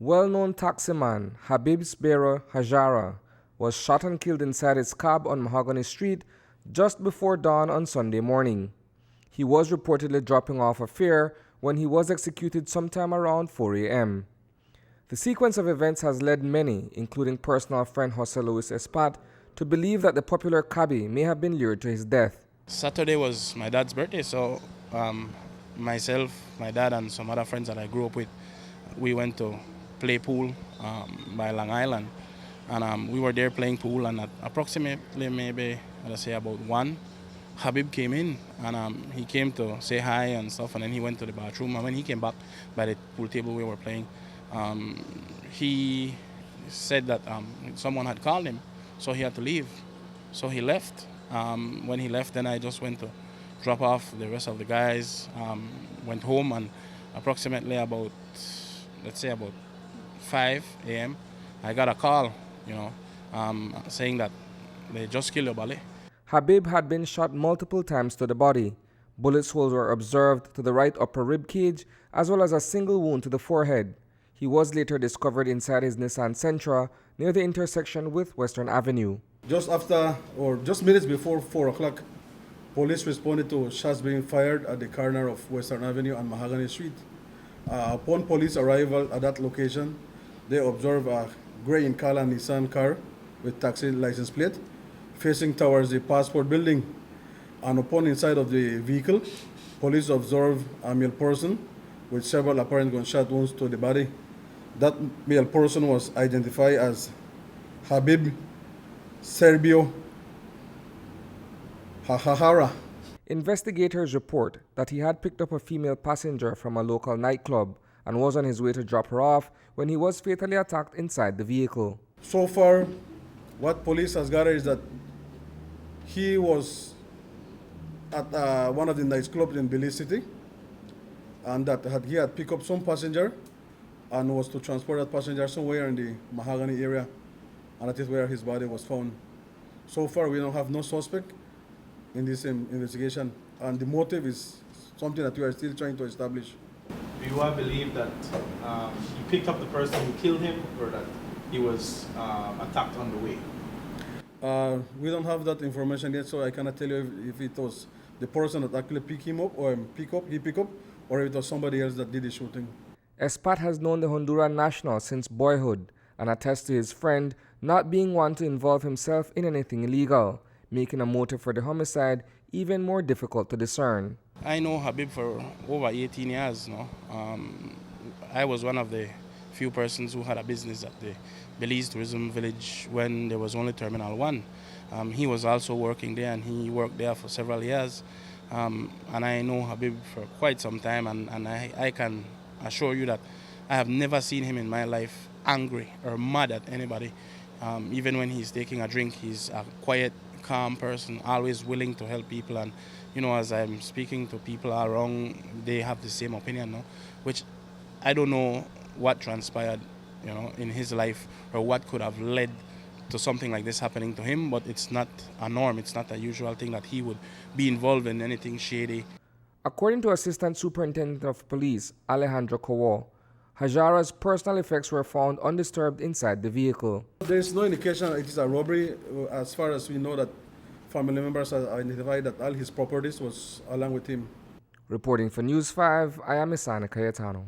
Well-known taximan Habib Sbiero Hajjara was shot and killed inside his cab on Mahogany Street just before dawn on Sunday morning. He was reportedly dropping off a fare when he was executed sometime around 4 a.m. The sequence of events has led many, including personal friend Jose Luis Espat, to believe that the popular cabbie may have been lured to his death. Saturday was my dad's birthday, so myself, my dad, and some other friends that I grew up with, we went to play pool by Long Island, and we were there playing pool, and at approximately maybe, let's say about 1, Habib came in, and he came to say hi and stuff, and then he went to the bathroom, and when he came back by the pool table we were playing, he said that someone had called him, so he had to leave. So he left. When he left, then I just went to drop off the rest of the guys, went home, and approximately about, let's say about 5 a.m., I got a call, saying that they just killed your Bali. Habib had been shot multiple times to the body. Bullet holes were observed to the right upper rib cage, as well as a single wound to the forehead. He was later discovered inside his Nissan Sentra near the intersection with Western Avenue. Just after, or just minutes before 4 o'clock, police responded to shots being fired at the corner of Western Avenue and Mahogany Street. Upon police arrival at that location, they observed a gray in color Nissan car with taxi license plate facing towards the passport building. And upon inside of the vehicle, police observed a male person with several apparent gunshot wounds to the body. That male person was identified as Habib Sbiero Hajjara. Investigators report that he had picked up a female passenger from a local nightclub and was on his way to drop her off when he was fatally attacked inside the vehicle. So far, what police has gathered is that he was at one of the nightclubs in Belize City, and that he had picked up some passenger and was to transport that passenger somewhere in the Mahogany area, and that is where his body was found. So far, we don't have no suspect in this investigation, and the motive is something that we are still trying to establish. Do you believe that he picked up the person who killed him, or that he was attacked on the way? We don't have that information yet, so I cannot tell you if it was the person that actually picked him up, or he picked up, or if it was somebody else that did the shooting. Espat has known the Honduran National since boyhood and attests to his friend not being one to involve himself in anything illegal, making a motive for the homicide even more difficult to discern. I know Habib for over 18 years now. I was one of the few persons who had a business at the Belize Tourism Village when there was only Terminal 1. He was also working there, and he worked there for several years. And I know Habib for quite some time, and I can assure you that I have never seen him in my life angry or mad at anybody. Even when he's taking a drink, he's a quiet, calm person, always willing to help people. And as I'm speaking to people around, they have the same opinion, no? Which I don't know what transpired, in his life, or what could have led to something like this happening to him. But it's not a norm. It's not a usual thing that he would be involved in anything shady. According to Assistant Superintendent of Police Alejandro Cowo, Hajjara's personal effects were found undisturbed inside the vehicle. There is no indication it is a robbery. As far as we know, that family members have identified that all his properties was along with him. Reporting for News 5, I am Isani Cayetano.